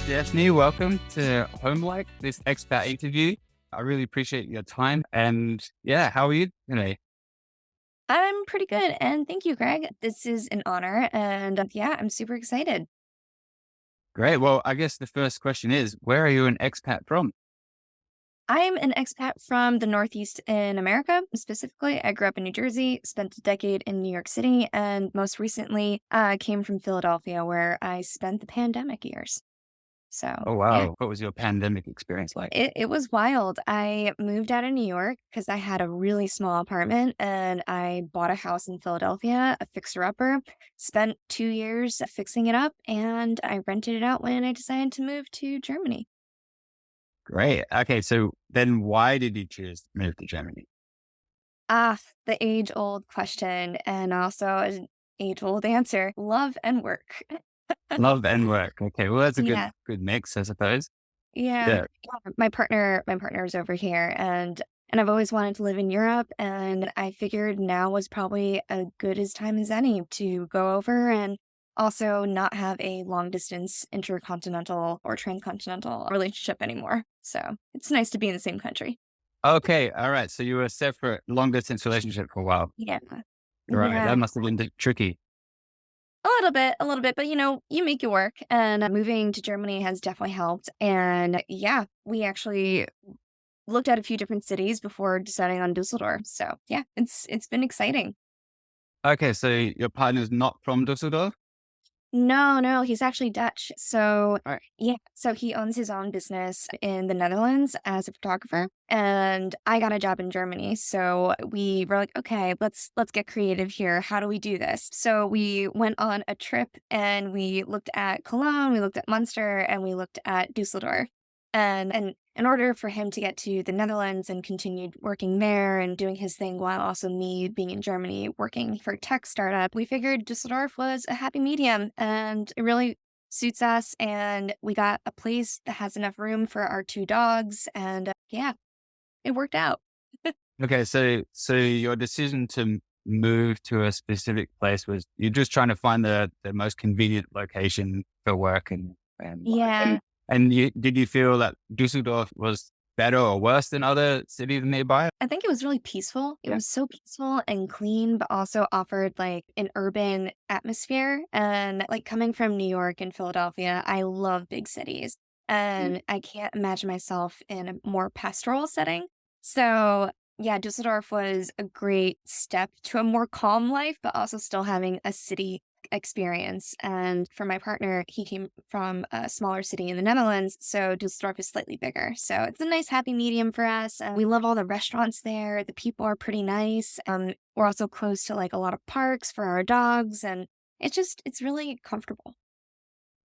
Stephanie, welcome to Homelike, this expat interview. I really appreciate your time. And yeah, how are you today? I'm pretty good, and thank you, Greg. This is an honor, and yeah, I'm super excited. Great. Well, I guess the first question is, where are you an expat from? I'm an expat from the Northeast in America. Specifically, I grew up in New Jersey, spent a decade in New York City, and most recently, came from Philadelphia, where I spent the pandemic years. So, Oh, yeah. wow. What was your pandemic experience like? It was wild. I moved out of New York because I had a really small apartment and I bought a house in Philadelphia, a fixer-upper, spent 2 years fixing it up, and I rented it out when I decided to move to Germany. Great. Okay. So then why did you choose to move to Germany? Ah, the age-old question and also an age-old answer, love and work. Love and work. Okay. Well, that's a good, Yeah. good mix, I suppose. Yeah. Yeah. Yeah, my partner is over here, and I've always wanted to live in Europe, and I figured now was probably a good as time as any to go over and also not have a long distance intercontinental or transcontinental relationship anymore. So, it's nice to be in the same country. Okay. All right. So you were separate, long distance relationship for a while. Yeah. Right. Yeah. That must have been tricky. A little bit, but you make it work. And moving to Germany has definitely helped. And yeah, we actually looked at a few different cities before deciding on Dusseldorf. So yeah, it's been exciting. Okay. So your partner's not from Dusseldorf? No, no, he's actually Dutch. So All right. yeah, so he owns his own business in the Netherlands as a photographer, and I got a job in Germany. So we were like, okay, let's get creative here. How do we do this? So we went on a trip and we looked at Cologne, we looked at Munster, and we looked at Dusseldorf. And in order for him to get to the Netherlands and continued working there and doing his thing while also me being in Germany working for a tech startup, we figured Dusseldorf was a happy medium and it really suits us. And we got a place that has enough room for our two dogs. And yeah, it worked out. Okay, so your decision to move to a specific place was you're just trying to find the most convenient location for work and life. Yeah. And did you feel that Dusseldorf was better or worse than other cities nearby? I think it was really peaceful. It Yeah. was so peaceful and clean, but also offered like an urban atmosphere. And like coming from New York and Philadelphia, I love big cities. Mm. And I can't imagine myself in a more pastoral setting. So, yeah, Dusseldorf was a great step to a more calm life, but also still having a city experience. And for my partner, he came from a smaller city in the Netherlands, so Dusseldorf is slightly bigger. So it's a nice happy medium for us. And we love all the restaurants there. The people are pretty nice. We're also close to like a lot of parks for our dogs, and it's really comfortable.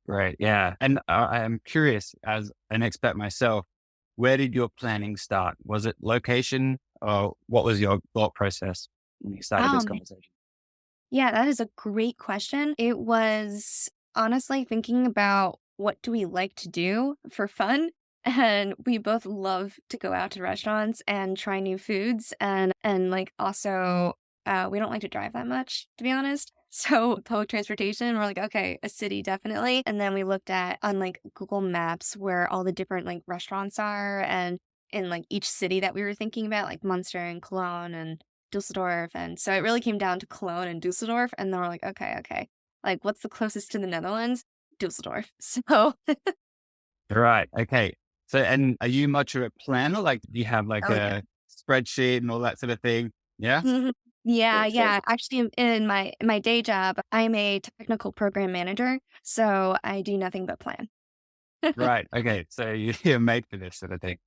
Right. Yeah. And I am curious, as an expat myself, where did your planning start? Was it location, or what was your thought process when you started this Um, conversation? yeah, that is a great question. It was honestly thinking about what do we like to do for fun? And we both love to go out to restaurants and try new foods and like also we don't like to drive that much, to be honest. So public transportation, we're like, okay, a city definitely. And then we looked at on like Google Maps where all the different like restaurants are and in like each city that we were thinking about, like Munster and Cologne and Dusseldorf, and so it really came down to Cologne and Dusseldorf, and then we're like, "Okay, okay, like, what's the closest to the Netherlands? Dusseldorf." So Right. Okay. So, and are you much of a planner? Like, do you have like oh, yeah. a spreadsheet and all that sort of thing? Yeah. Mhm. Yeah, Cool. So, yeah. Actually, in my day job, I'm a technical program manager, so I do nothing but plan. right. Okay. So you're made for this sort of thing.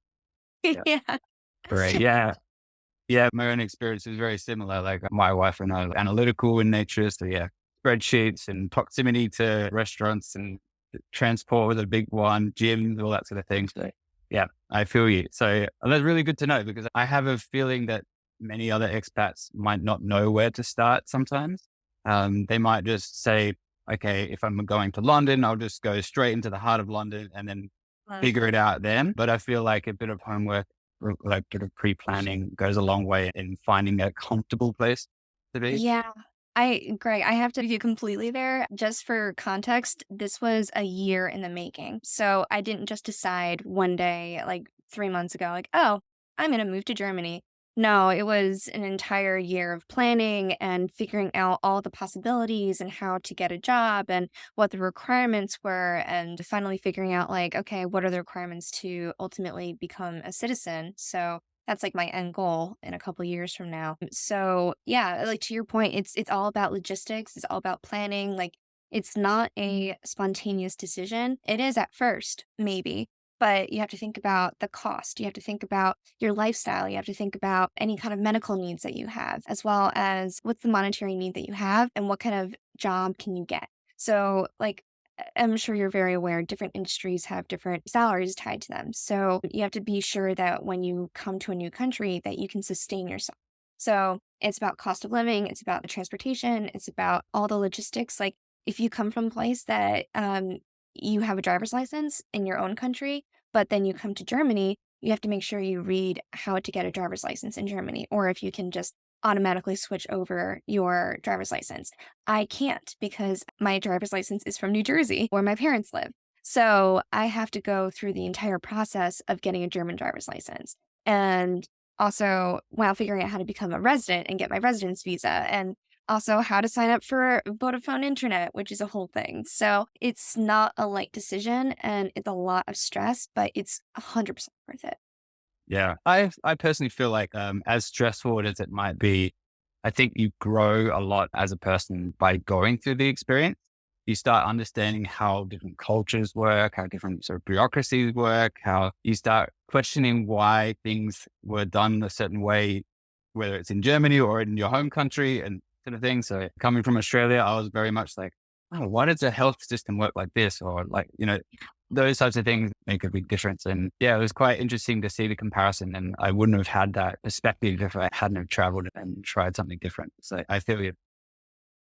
Yeah. Yeah. Great. Yeah. Yeah. My own experience is very similar. Like my wife and I are analytical in nature. So yeah, spreadsheets and proximity to restaurants and transport with a big one, gyms, all that sort of thing. So yeah, I feel you. So that's really good to know because I have a feeling that many other expats might not know where to start sometimes. They might just say, okay, if I'm going to London, I'll just go straight into the heart of London and then figure it out then. But I feel like a bit of homework, like sort of pre-planning goes a long way in finding a comfortable place to be. Yeah. Greg, I have to be completely there. Just for context, this was a year in the making. So I didn't just decide one day, like 3 months ago, like, oh, I'm going to move to Germany. No, it was an entire year of planning and figuring out all the possibilities and how to get a job and what the requirements were, and finally figuring out, like, okay, what are the requirements to ultimately become a citizen? So that's like my end goal in a couple years from now. So yeah, like to your point, it's all about logistics. It's all about planning. Like it's not a spontaneous decision. It is at first, maybe, but you have to think about the cost. You have to think about your lifestyle. You have to think about any kind of medical needs that you have, as well as what's the monetary need that you have and what kind of job can you get. So like I'm sure you're very aware different industries have different salaries tied to them. So you have to be sure that when you come to a new country that you can sustain yourself. So it's about cost of living, it's about the transportation, it's about all the logistics. Like if you come from a place that you have a driver's license in your own country, but then you come to Germany, you have to make sure you read how to get a driver's license in Germany, or if you can just automatically switch over your driver's license. I can't because my driver's license is from New Jersey, where my parents live. So I have to go through the entire process of getting a German driver's license. And also, while figuring out how to become a resident and get my residence visa, and also how to sign up for Vodafone Internet, which is a whole thing. So it's not a light decision and it's a lot of stress, but it's 100% worth it. Yeah. I personally feel like, as stressful as it might be, I think you grow a lot as a person by going through the experience. You start understanding how different cultures work, how different sort of bureaucracies work, how you start questioning why things were done a certain way, whether it's in Germany or in your home country and sort of thing. So coming from Australia, I was very much like, oh, why does the health system work like this? Or like, those types of things make a big difference. And yeah, it was quite interesting to see the comparison. And I wouldn't have had that perspective if I hadn't have traveled and tried something different. So I feel you.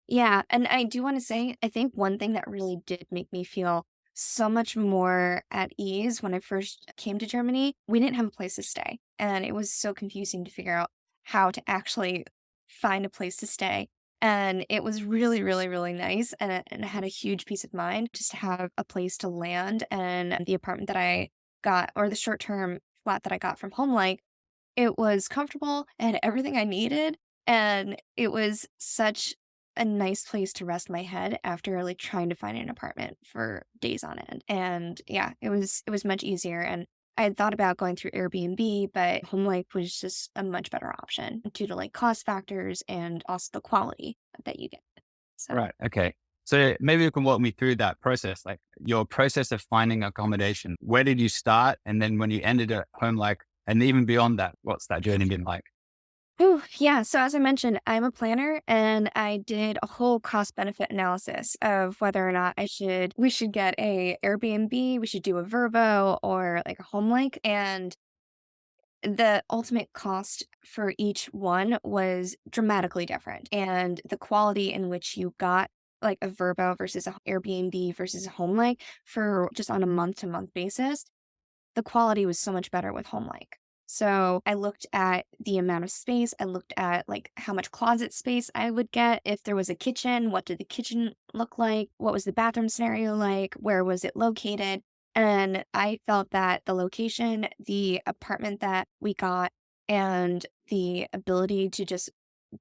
Yeah, and I do wanna say, I think one thing that really did make me feel so much more at ease when I first came to Germany, we didn't have a place to stay, and it was so confusing to figure out how to actually find a place to stay, and it was really, really, really nice, and I had a huge peace of mind just to have a place to land, and the apartment that I got, or the short-term flat that I got from Homelike, it was comfortable, it had everything I needed, and it was such a nice place to rest my head after, like, trying to find an apartment for days on end, and yeah, it was much easier, and I had thought about going through Airbnb, but HomeLife was just a much better option due to, like, cost factors and also the quality that you get, so Right. Okay. So maybe you can walk me through that process, like your process of finding accommodation. Where did you start? And then when you ended at home, like, and even beyond that, what's that journey been like? Ooh, yeah. So as I mentioned, I'm a planner and I did a whole cost benefit analysis of whether or not we should get a Airbnb, we should do a Verbo or like a home link. And the ultimate cost for each one was dramatically different. And the quality in which you got like a Verbo versus a Airbnb versus a home link for just on a month to month basis, the quality was so much better with HomeLike. So I looked at the amount of space. I looked at like how much closet space I would get. If there was a kitchen, what did the kitchen look like? What was the bathroom scenario like? Where was it located? And I felt that the location, the apartment that we got, and the ability to just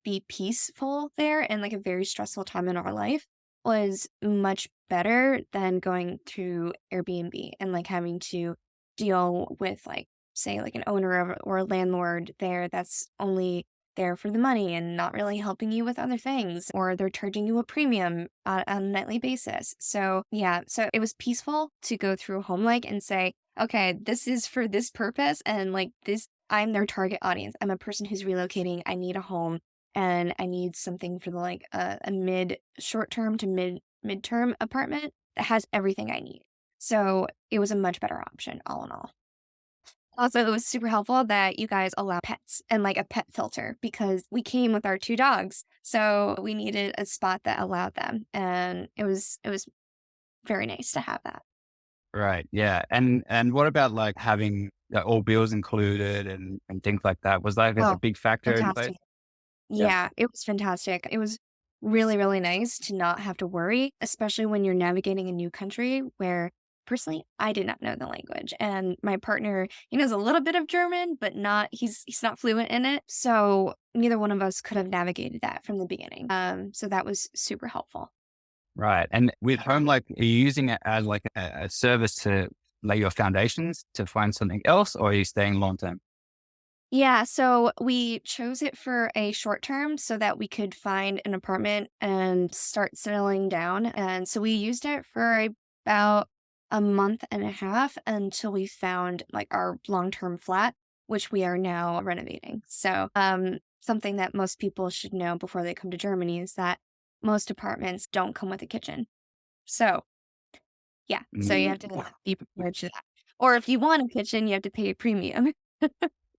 be peaceful there in like a very stressful time in our life was much better than going through Airbnb and like having to deal with like say like an owner of, or a landlord there that's only there for the money and not really helping you with other things, or they're charging you a premium on a nightly basis. So yeah, so it was peaceful to go through HomeLike and say, okay, this is for this purpose, and like this, I'm their target audience. I'm a person who's relocating. I need a home and I need something for the like a mid short term to midterm apartment that has everything I need. So it was a much better option all in all. Also, it was super helpful that you guys allow pets and like a pet filter because we came with our two dogs. So we needed a spot that allowed them. And it was very nice to have that. Right. Yeah. And what about like having all bills included and things like that? Was that a Oh, big factor in place? fantastic. Yeah. Yeah, it was fantastic. It was really, really nice to not have to worry, especially when you're navigating a new country where personally I did not know the language. And my partner, he knows a little bit of German, but not he's not fluent in it. So neither one of us could have navigated that from the beginning. So that was super helpful. Right. And with Homelike, are you using it as like a service to lay your foundations to find something else, or are you staying long term? Yeah, so we chose it for a short term so that we could find an apartment and start settling down. And so we used it for about a month and a half until we found like our long-term flat, which we are now renovating. So, something that most people should know before they come to Germany is that most apartments don't come with a kitchen. So, yeah, so you have to be prepared for that. Or if you want a kitchen, you have to pay a premium.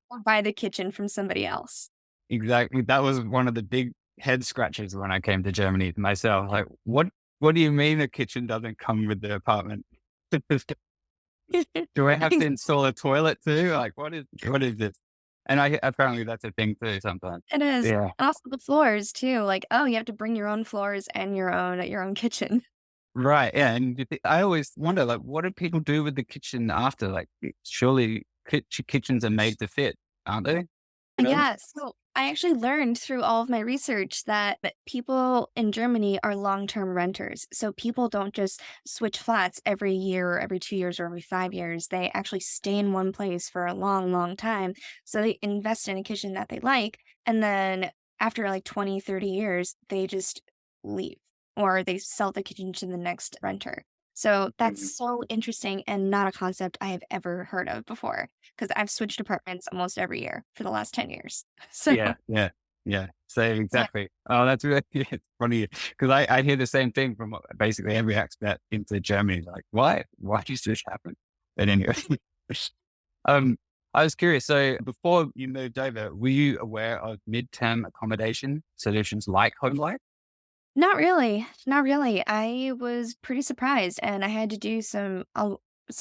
Or buy the kitchen from somebody else. Exactly. That was one of the big head scratches when I came to Germany myself. Like, what do you mean a kitchen doesn't come with the apartment? Do I have to Ex install a toilet too? Like, what is this? And I apparently that's a thing too sometimes. It is. Yeah. And also the floors too, like, oh, you have to bring your own floors and your own kitchen. Right. Yeah. And I always wonder, like, what do people do with the kitchen after? Like, surely kitchens are made to fit, aren't they? You know? Yeah, so I actually learned through all of my research that people in Germany are long-term renters. So people don't just switch flats every year or every 2 years or every 5 years. They actually stay in one place for a long, long time. So they invest in a kitchen that they like, and then after like 20, 30 years, they just leave or they sell the kitchen to the next renter. So that's Mhm. so interesting and not a concept I have ever heard of before. 'Cause I've switched apartments almost every year for the last 10 years. So, Yeah. Yeah. Yeah. So yeah, exactly. Oh, that's really it's funny because I hear the same thing from basically every expat into Germany. Like, why? Why does this happen? But anyway, um, I was curious. So before you moved over, were you aware of midterm accommodation solutions like Homelike? not really, not really. I was pretty surprised, and I had to do some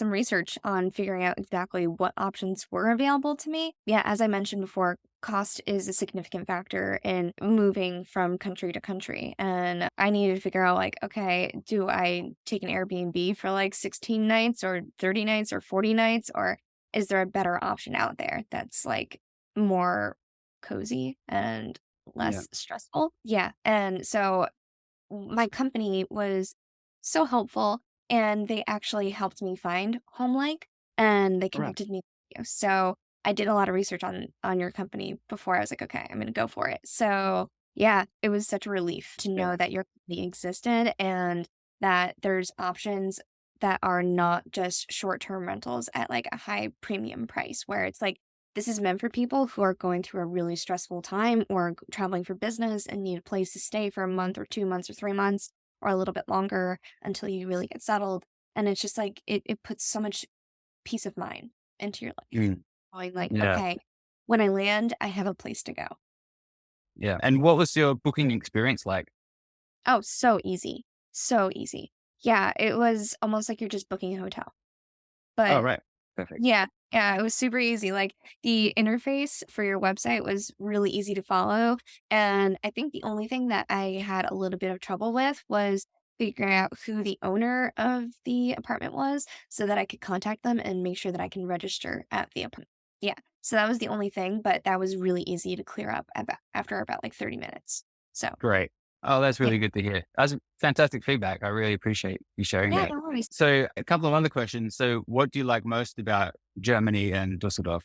research on figuring out exactly what options were available to me. Yeah, as I mentioned before, cost is a significant factor in moving from country to country, and I needed to figure out, like, okay, do I take an Airbnb for, like, 16 nights or 30 nights or 40 nights, or is there a better option out there that's, like, more cozy and Yeah. less stressful? Yeah, and so my company was so helpful, and they actually helped me find Homelike, and they Right. connected me with you. So I did a lot of research on your company before I was like, okay, I'm gonna go for it. So yeah, it was such a relief to Yeah. know that your company existed and that there's options that are not just short-term rentals at like a high premium price where it's like this is meant for people who are going through a really stressful time or traveling for business and need a place to stay for a month or 2 months or 3 months or a little bit longer until you really get settled. And it's just like it puts so much peace of mind into your life. Mm. Going like, Yeah. okay, when I land, I have a place to go. Yeah. And what was your booking experience like? Oh, so easy. So easy. Yeah, it was almost like you're just booking a hotel. Oh, But right. Perfect. yeah, yeah, it was super easy, like, the interface for your website was really easy to follow, and I think the only thing that I had a little bit of trouble with was figuring out who the owner of the apartment was so that I could contact them and make sure that I can register at the apartment. Yeah, so that was the only thing, but that was really easy to clear up after about, like, 30 minutes. So, Great. Oh, that's yeah. really good to hear. That's fantastic feedback. I really appreciate you sharing Yeah, that. no worries. So, a couple of other questions. So, what do you like most about Germany and Dusseldorf?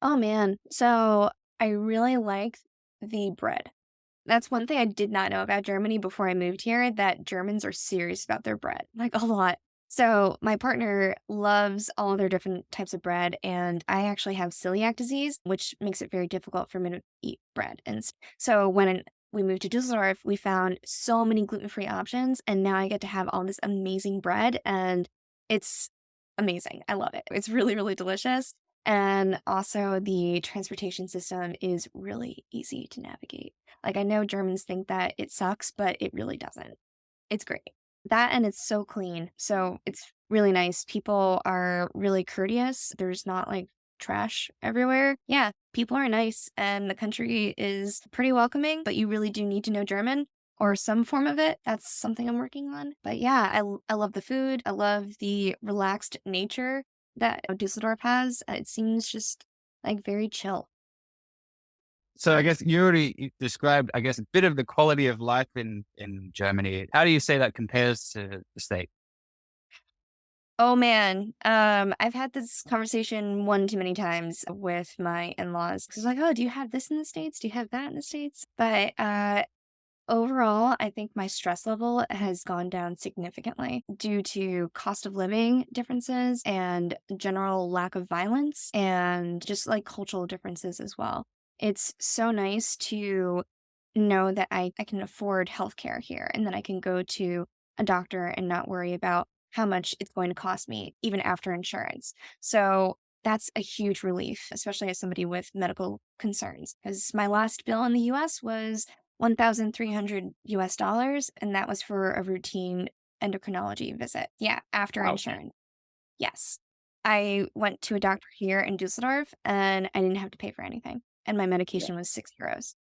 Oh, man. So, I really like the bread. That's one thing I did not know about Germany before I moved here, that Germans are serious about their bread, like, a lot. So, my partner loves all their different types of bread, and I actually have celiac disease, which makes it very difficult for me to eat bread, and so when we moved to Düsseldorf, we found so many gluten-free options, and now I get to have all this amazing bread, and it's amazing. I love it. It's really, really delicious, and also the transportation system is really easy to navigate. Like, I know Germans think that it sucks, but it really doesn't. It's great. That and it's so clean, so it's really nice. People are really courteous. There's not, like trash everywhere. Yeah, people are nice and the country is pretty welcoming, but you really do need to know German or some form of it. That's something I'm working on. But yeah, I love the food. I love the relaxed nature that Dusseldorf has. It seems just like very chill. So I guess you already described, I guess, a bit of the quality of life in Germany. How do you say that compares to the States? Oh man, I've had this conversation one too many times with my in-laws because like, oh, do you have this in the States? Do you have that in the States? But overall, I think my stress level has gone down significantly due to cost of living differences and general lack of violence and just like cultural differences as well. It's so nice to know that I can afford healthcare here and that I can go to a doctor and not worry about how much it's going to cost me, even after insurance. So that's a huge relief, especially as somebody with medical concerns. Because my last bill in the US was 1,300 US dollars, and that was for a routine endocrinology visit. Yeah, after Wow. insurance. Yes. I went to a doctor here in Dusseldorf and I didn't have to pay for anything. And my Yeah. medication was €6.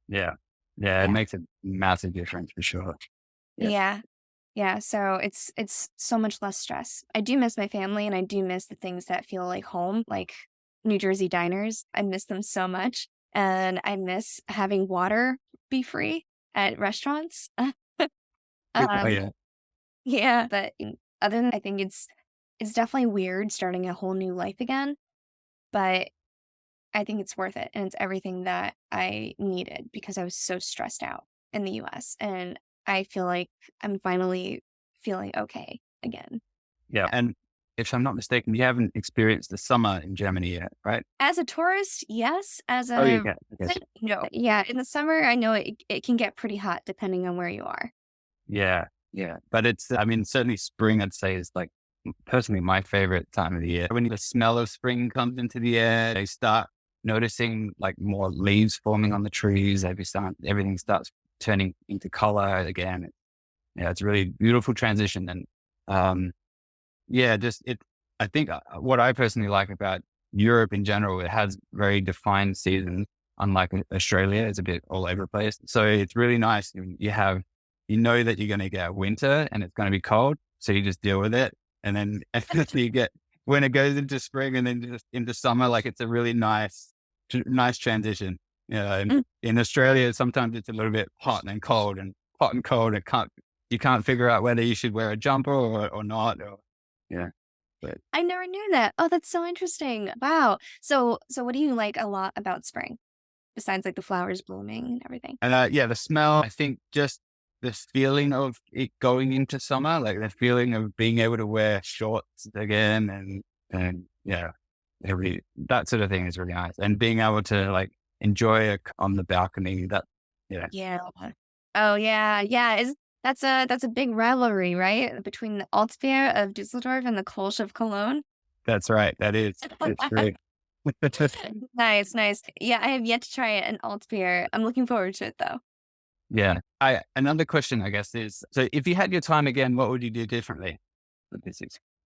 Yeah. Yeah. It Yeah. makes a massive difference for sure. Yeah. Yeah. Yeah, so it's so much less stress. I do miss my family and I do miss the things that feel like home, like New Jersey diners. I miss them so much. And I miss having water be free at restaurants. Oh, Um, yeah. yeah, but other than I think it's definitely weird starting a whole new life again, but I think it's worth it and it's everything that I needed because I was so stressed out in the US and I feel like I'm finally feeling okay again. Yeah. And if I'm not mistaken, you haven't experienced the summer in Germany yet, right? As a tourist, yes. As Oh, you a can. Okay. resident, no. Yeah, in the summer, I know it can get pretty hot depending on where you are. Yeah. Yeah. But it's, I mean, certainly spring, I'd say, is like personally my favorite time of the year. When the smell of spring comes into the air, they start noticing like more leaves forming on the trees. Everything starts turning into color again. Yeah, it's a really beautiful transition. And um, yeah, just it. I think what I personally like about Europe in general, it has very defined seasons. Unlike Australia, it's a bit all over the place. So it's really nice. You know that you're going to get winter and it's going to be cold, so you just deal with it. And then you get when it goes into spring and then just into summer, like it's a really nice transition. Yeah, Mm. in Australia, sometimes it's a little bit hot and cold and hot and cold. You can't figure out whether you should wear a jumper or not. Yeah, but I never knew that. Oh, that's so interesting. Wow. So what do you like a lot about spring besides like the flowers blooming and everything? and yeah, the smell. I think just this feeling of it going into summer, like the feeling of being able to wear shorts again, and yeah, that sort of thing is really nice. And being able to like enjoy it on the balcony. That yeah, Yeah. Oh yeah, yeah. Is that's a big rivalry, right? Between the Altbier of Dusseldorf and the Kolsch of Cologne. that's right. That is it's great. Nice, nice. Yeah, I have yet to try it, an alt beer. I'm looking forward to it though. Yeah. Another question, I guess, is so if you had your time again, what would you do differently with this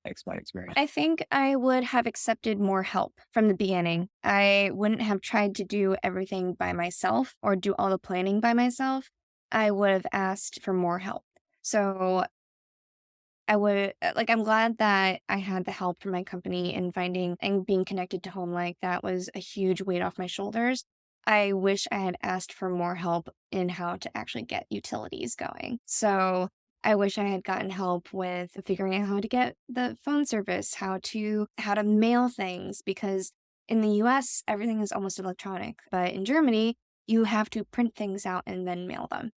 expat experience? I think I would have accepted more help from the beginning. I wouldn't have tried to do everything by myself or do all the planning by myself. I would have asked for more help. So I would like I'm glad that I had the help from my company in finding and being connected to Homelike. That was a huge weight off my shoulders. I wish I had asked for more help in how to actually get utilities going. So I wish I had gotten help with figuring out how to get the phone service, how to mail things because in the US everything is almost electronic, but in Germany you have to print things out and then mail them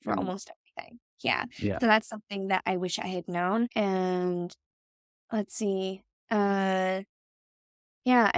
for Mm, almost everything. Yeah. yeah. So that's something that I wish I had known. And let's see. Uh yeah,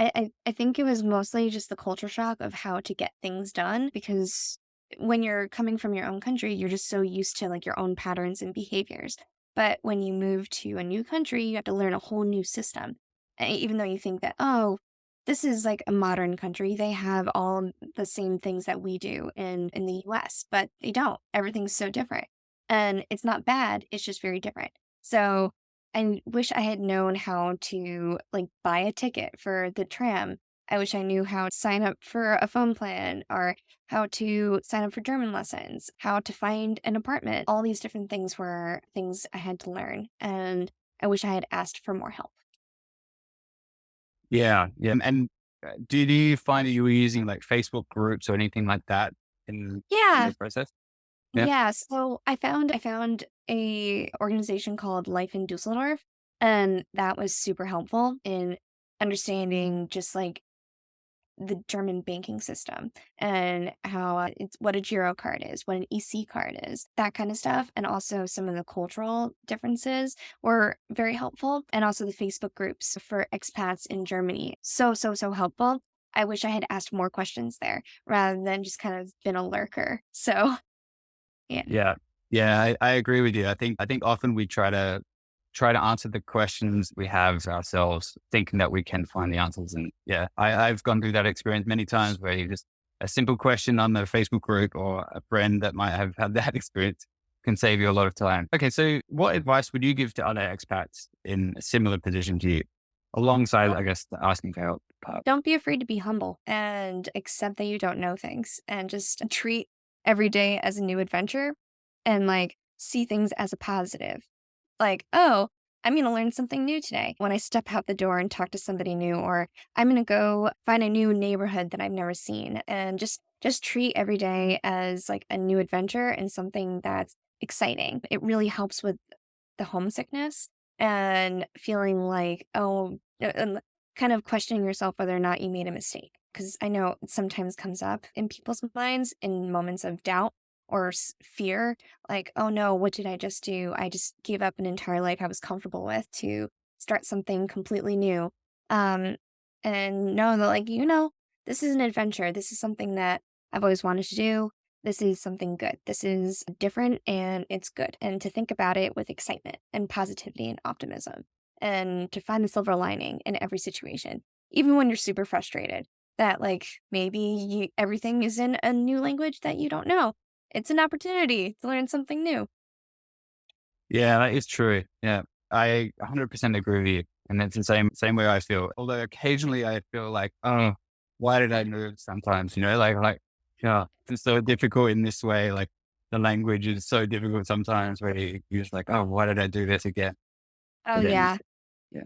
I think it was mostly just the culture shock of how to get things done because when you're coming from your own country, you're just so used to like your own patterns and behaviors. But when you move to a new country, you have to learn a whole new system. Even though you think that, oh, this is like a modern country, they have all the same things that we do in the US, but they don't. Everything's so different. And it's not bad, it's just very different. So I wish I had known how to like buy a ticket for the tram. I wish I knew how to sign up for a phone plan or how to sign up for German lessons, how to find an apartment. All these different things were things I had to learn. And I wish I had asked for more help. Yeah. Yeah. And did you find that you were using like Facebook groups or anything like that in Yeah. the process? Yeah. Yeah. So I found a organization called Life in Düsseldorf, and that was super helpful in understanding just like the German banking system and how it's what a Giro card is, what an EC card is, that kind of stuff. And also some of the cultural differences were very helpful. And also the Facebook groups for expats in Germany. So, so, so helpful. I wish I had asked more questions there rather than just kind of been a lurker. So, yeah. Yeah. Yeah. I agree with you. I think often we try to answer the questions we have ourselves, thinking that we can find the answers. And yeah, I've gone through that experience many times where you just a simple question on the Facebook group or a friend that might have had that experience can save you a lot of time. Okay. So what advice would you give to other expats in a similar position to you? Alongside, I guess, the asking for help part. Don't be afraid to be humble and accept that you don't know things and just treat every day as a new adventure and like see things as a positive. Like, oh, I'm going to learn something new today when I step out the door and talk to somebody new, or I'm going to go find a new neighborhood that I've never seen and just treat every day as like a new adventure and something that's exciting. It really helps with the homesickness and feeling like, oh, and kind of questioning yourself whether or not you made a mistake. Because I know it sometimes comes up in people's minds in moments of doubt or fear, like, oh no, what did I just do? I just gave up an entire life I was comfortable with to start something completely new. Um, and know that, like, this is an adventure. This is something that I've always wanted to do. This is something good. This is different and it's good. And to think about it with excitement and positivity and optimism and to find the silver lining in every situation, even when you're super frustrated that like maybe everything is in a new language that you don't know. It's an opportunity to learn something new. Yeah, that is true. Yeah. I 100% agree with you. And it's the same way I feel. Although occasionally I feel like, oh, why did I move sometimes? Yeah, it's so difficult in this way. Like the language is so difficult sometimes where you're just like, oh, why did I do this again? Oh, But then, yeah. yeah.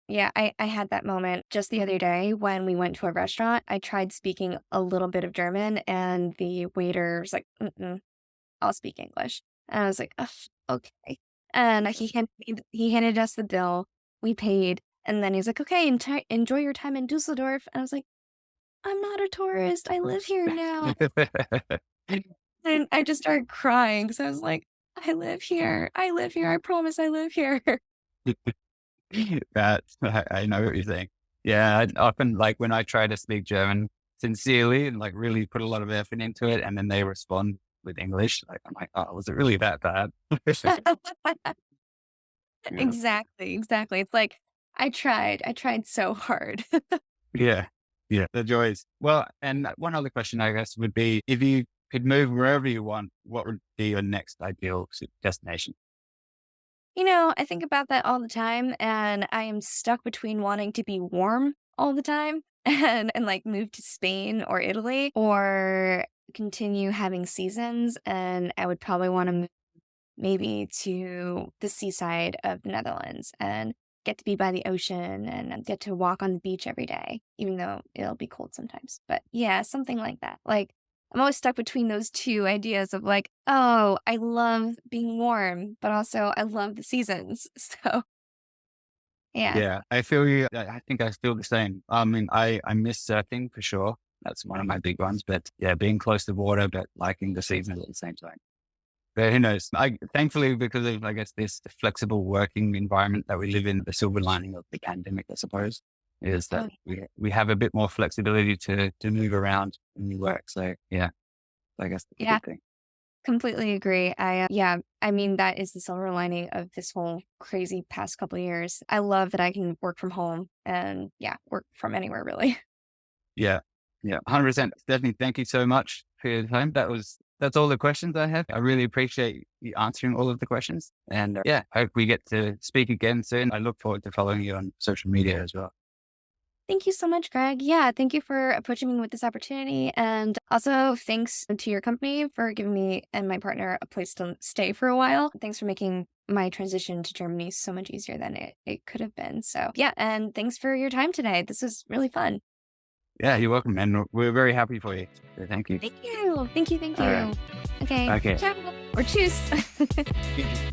Yeah, I had that moment just the other day when we went to a restaurant. I tried speaking a little bit of German, and the waiter was like, "Mm-mm, I'll speak English." And I was like, "Ugh, okay." And he handed us the bill. We paid, and then he's like, "Okay, enjoy your time in Dusseldorf." And I was like, "I'm not a tourist. I live here now." And I just started crying because I was like, "I live here. I live here. I promise I live here." I know what you're saying. Yeah, I often like when I try to speak German sincerely and like really put a lot of effort into it, and then they respond with English. Like I'm like, oh, was it really that bad? Yeah, Exactly, exactly. It's like, I tried so hard. yeah, yeah. The joys. Well, and one other question I guess would be, if you could move wherever you want, what would be your next ideal destination? I think about that all the time, and I am stuck between wanting to be warm all the time and like move to Spain or Italy or continue having seasons, and I would probably wanna move maybe to the seaside of the Netherlands and get to be by the ocean and get to walk on the beach every day, even though it'll be cold sometimes. But yeah, something like that. Like, I'm always stuck between those two ideas of like, oh, I love being warm, but also I love the seasons. So yeah. Yeah, I feel you. I think I feel the same. I mean, I miss surfing for sure. That's one of my big ones. But yeah, being close to water, but liking the seasons at the same time. But who knows? I thankfully, because of I guess this flexible working environment that we live in, the silver lining of the pandemic, I suppose, is that Oh, we have a bit more flexibility to move around when we work. So yeah, I guess that's a yeah. good thing. Completely agree. Yeah, I mean, that is the silver lining of this whole crazy past couple of years. I love that I can work from home and yeah, work from anywhere really. Yeah, yeah, 100%. Definitely. Thank you so much for your time. That was that's all the questions I have. I really appreciate you answering all of the questions. And yeah, hope we get to speak again soon. I look forward to following you on social media as well. Thank you so much, Greg. Yeah, thank you for approaching me with this opportunity. And also, thanks to your company for giving me and my partner a place to stay for a while. Thanks for making my transition to Germany so much easier than it could have been. So, yeah, and thanks for your time today. This was really fun. Yeah, you're welcome. And we're very happy for you. So thank you. Thank you. Thank you. Thank All right. you. Okay. Okay. Ciao. Or tschüss.